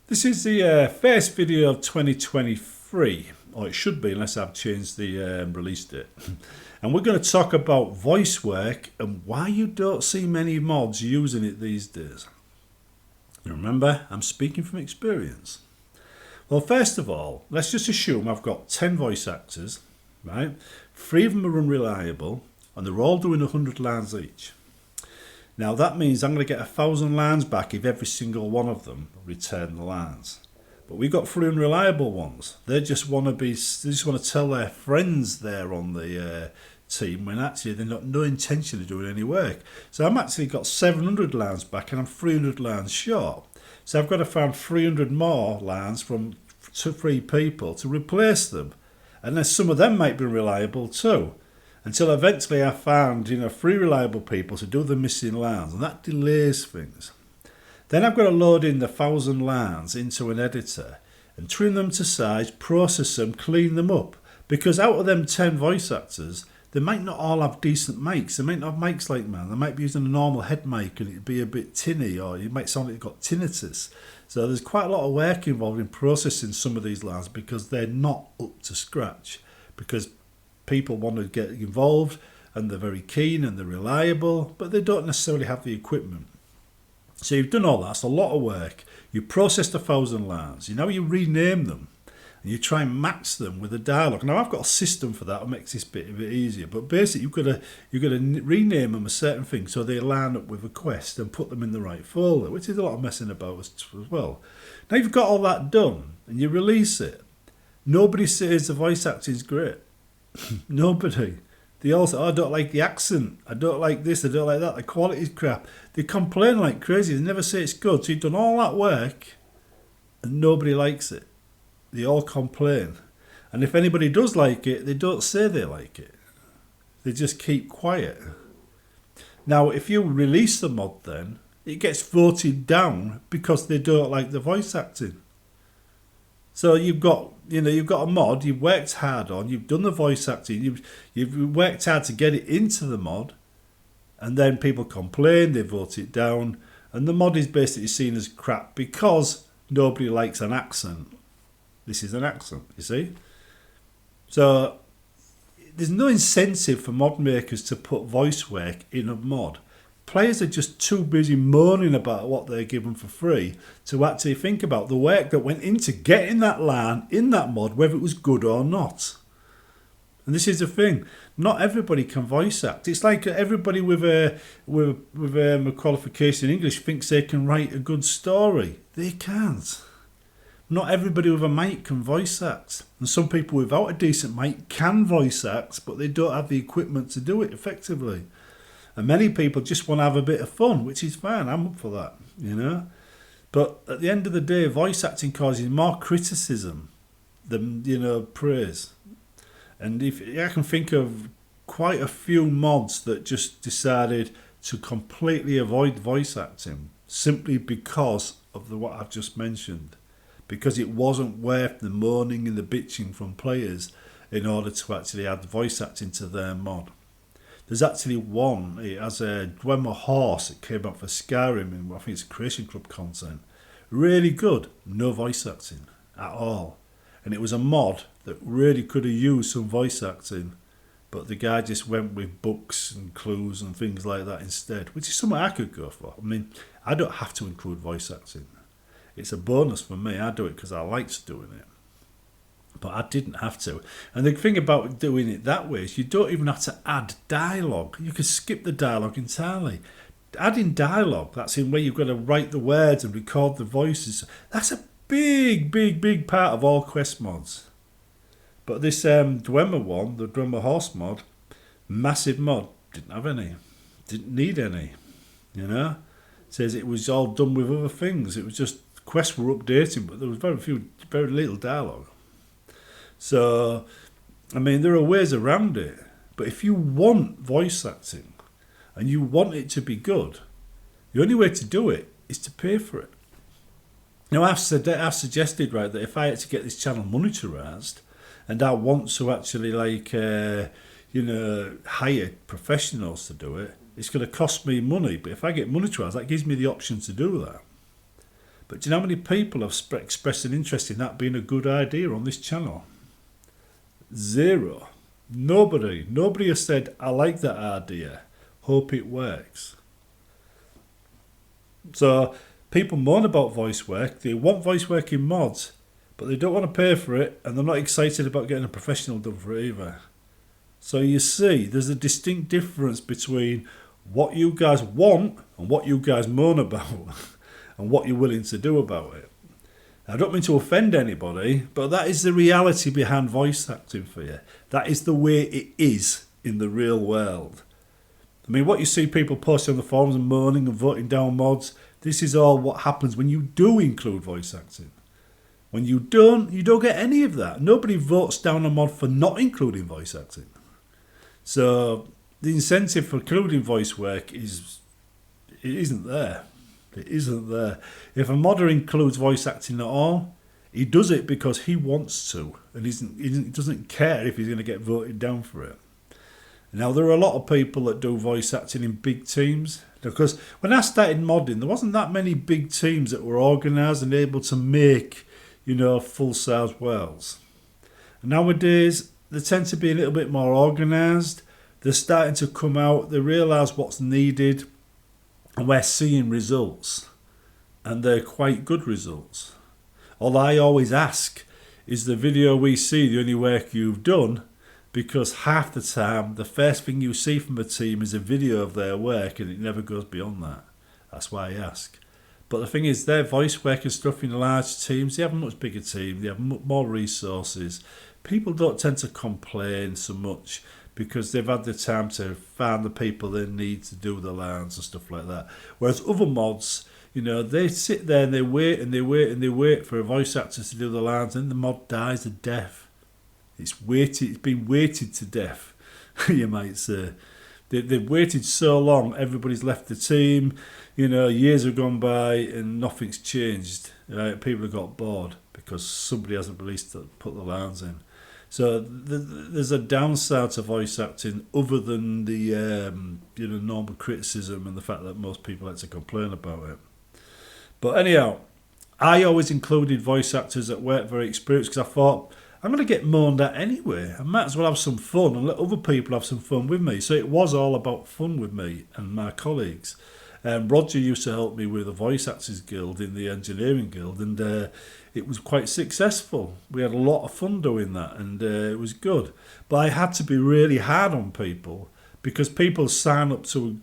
This is the first video of 2023, or it should be unless I've changed the release date. And we're going to talk about voice work and why you don't see many mods using it these days. Remember, I'm speaking from experience. Well, first of all, let's just assume I've got 10 voice actors, right? 3 of them are unreliable, and they're all doing 100 lines each. Now that means I'm going to get 1,000 lines back if every single one of them return the lines. But we've got 3 unreliable ones. They just want to tell their friends they're on the team when actually they've got no intention of doing any work. So I'm actually got 700 lines back and I'm 300 lines short. So I've got to find 300 more lines from 3 people to replace them. And then some of them might be reliable too. Until eventually I found, 3 reliable people to do the missing lines, and that delays things. Then I've got to load in the 1,000 lines into an editor and trim them to size, process them, clean them up. Because out of them 10 voice actors, they might not all have decent mics. They might not have mics like mine. They might be using a normal head mic and it'd be a bit tinny, or it might sound like they've got tinnitus. So there's quite a lot of work involved in processing some of these lines because they're not up to scratch. Because people want to get involved and they're very keen and they're reliable, but they don't necessarily have the equipment. So you've done all that. It's a lot of work. You processed 1,000 lines. Now you rename them and you try and match them with a dialogue. Now I've got a system for that. It makes this bit a bit easier. But basically you've got to rename them a certain thing so they line up with a quest and put them in the right folder, which is a lot of messing about as well. Now you've got all that done and you release it. Nobody says the voice acting is great. Nobody. They all say, I don't like the accent, I don't like this, I don't like that, the quality's crap. They complain like crazy, they never say it's good. So you've done all that work and nobody likes it. They all complain. And if anybody does like it, they don't say they like it. They just keep quiet. Now if you release the mod then, it gets voted down because they don't like the voice acting. So you've got a mod you've worked hard on, you've done the voice acting, you've worked hard to get it into the mod, and then people complain, they vote it down, and the mod is basically seen as crap because nobody likes an accent. This is an accent, you see? So there's no incentive for mod makers to put voice work in a mod. Players are just too busy moaning about what they're given for free to actually think about the work that went into getting that line in that mod, whether it was good or not. And this is the thing: not everybody can voice act. It's like everybody with a qualification in English thinks they can write a good story. They can't. Not everybody with a mic can voice act, and some people without a decent mic can voice act, but they don't have the equipment to do it effectively. And many people just want to have a bit of fun, which is fine. I'm up for that, But at the end of the day, voice acting causes more criticism than, praise. And if I can think of quite a few mods that just decided to completely avoid voice acting simply because of what I've just mentioned. Because it wasn't worth the moaning and the bitching from players in order to actually add voice acting to their mod. There's actually one, it has a Dwemer horse that came out for Skyrim, and I think it's Creation Club content. Really good, no voice acting at all. And it was a mod that really could have used some voice acting, but the guy just went with books and clues and things like that instead, which is something I could go for. I mean, I don't have to include voice acting. It's a bonus for me, I do it because I liked doing it. But I didn't have to. And the thing about doing it that way is you don't even have to add dialogue. You can skip the dialogue entirely. Adding dialogue, that's in where you've got to write the words and record the voices. That's a big, big, big part of all quest mods. But this Dwemer one, the Dwemer horse mod, massive mod, didn't have any. Didn't need any. It says it was all done with other things. It was just quests were updating, but there was very little dialogue. So, I mean, there are ways around it. But if you want voice acting and you want it to be good, the only way to do it is to pay for it. Now, I've suggested, right, that if I had to get this channel monetarised and I want to actually, hire professionals to do it, it's going to cost me money. But if I get monetarised, that gives me the option to do that. But do you know how many people have expressed an interest in that being a good idea on this channel? Zero. Nobody has said, I like that idea, hope it works. So people moan about voice work, they want voice work in mods, but they don't want to pay for it, and they're not excited about getting a professional done for it either. So you see, there's a distinct difference between what you guys want and what you guys moan about and what you're willing to do about it. I don't mean to offend anybody, but that is the reality behind voice acting for you. That is the way it is in the real world. I mean, what you see people posting on the forums and moaning and voting down mods, this is all what happens when you do include voice acting. When you don't get any of that. Nobody votes down a mod for not including voice acting. So the incentive for including voice work isn't there. It isn't there. If a modder includes voice acting at all, he does it because he wants to, and he doesn't care if he's going to get voted down for it. Now, there are a lot of people that do voice acting in big teams, because when I started modding, there wasn't that many big teams that were organised and able to make, full-size worlds. And nowadays, they tend to be a little bit more organised. They're starting to come out. They realise what's needed. And we're seeing results, and they're quite good results. All I always ask, is the video we see the only work you've done? Because half the time, the first thing you see from a team is a video of their work, and it never goes beyond that. That's why I ask. But the thing is, their voice work and stuff in large teams, they have a much bigger team, they have more resources. People don't tend to complain so much, because they've had the time to find the people they need to do the lines and stuff like that. Whereas other mods, they sit there and they wait and they wait and they wait for a voice actor to do the lines, and the mod dies a death. It's been weighted to death, you might say. They've waited so long, everybody's left the team, years have gone by and nothing's changed. Right? People have got bored because somebody hasn't put the lines in. So there's a downside to voice acting other than the normal criticism and the fact that most people like to complain about it. But anyhow, I always included voice actors that weren't very experienced, because I thought, I'm going to get moaned at anyway. I might as well have some fun and let other people have some fun with me. So it was all about fun with me and my colleagues. Roger used to help me with the Voice Actors Guild in the Engineering Guild, and it was quite successful. We had a lot of fun doing that, and it was good. But I had to be really hard on people, because people sign up to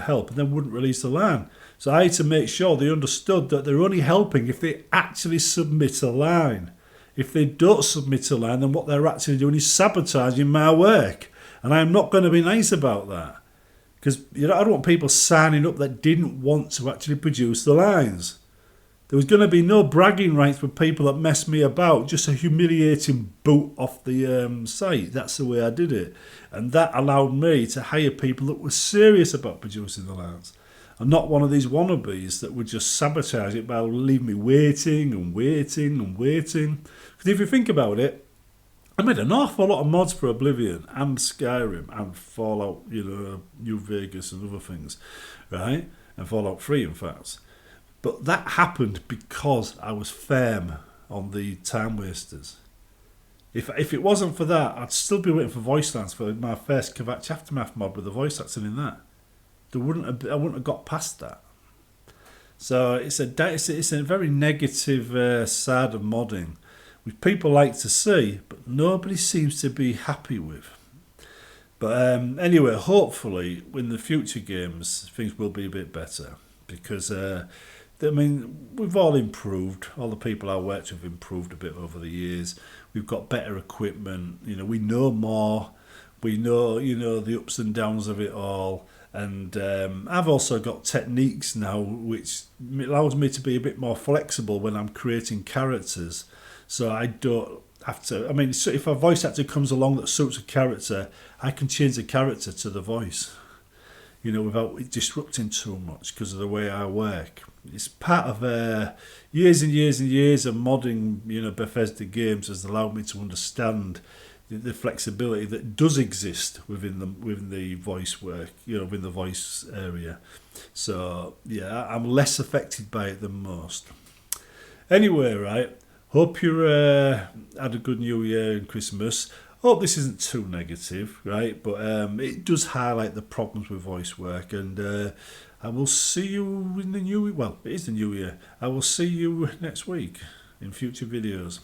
help and then wouldn't release the line. So I had to make sure they understood that they're only helping if they actually submit a line. If they don't submit a line, then what they're actually doing is sabotaging my work. And I'm not going to be nice about that. Because I don't want people signing up that didn't want to actually produce the lines. There was going to be no bragging rights for people that messed me about, just a humiliating boot off the site. That's the way I did it. And that allowed me to hire people that were serious about producing the lines. I'm not one of these wannabes that would just sabotage it by leaving me waiting and waiting and waiting. Because if you think about it, I made an awful lot of mods for Oblivion and Skyrim and Fallout, New Vegas and other things, right? And Fallout 3, in fact. But that happened because I was firm on the time wasters. If it wasn't for that, I'd still be waiting for voice lines for my first Kvatch Aftermath mod with the voice acting in that. I wouldn't have got past that. So it's a very negative side of modding, which people like to see, but nobody seems to be happy with. But anyway, hopefully, in the future games, things will be a bit better, because we've all improved. All the people I worked with have improved a bit over the years. We've got better equipment. We know more. We know, the ups and downs of it all. And I've also got techniques now which allows me to be a bit more flexible when I'm creating characters. So I don't have to... so if a voice actor comes along that suits a character, I can change the character to the voice, without it disrupting too much because of the way I work. It's part of years and years and years of modding, Bethesda games has allowed me to understand the flexibility that does exist within the voice work, within the voice area. So yeah, I'm less affected by it than most. Anyway, right, hope you had a good New Year and Christmas. Hope this isn't too negative, right? But it does highlight the problems with voice work, and I will see you in the new. Well, it is the new year. I will see you next week in future videos.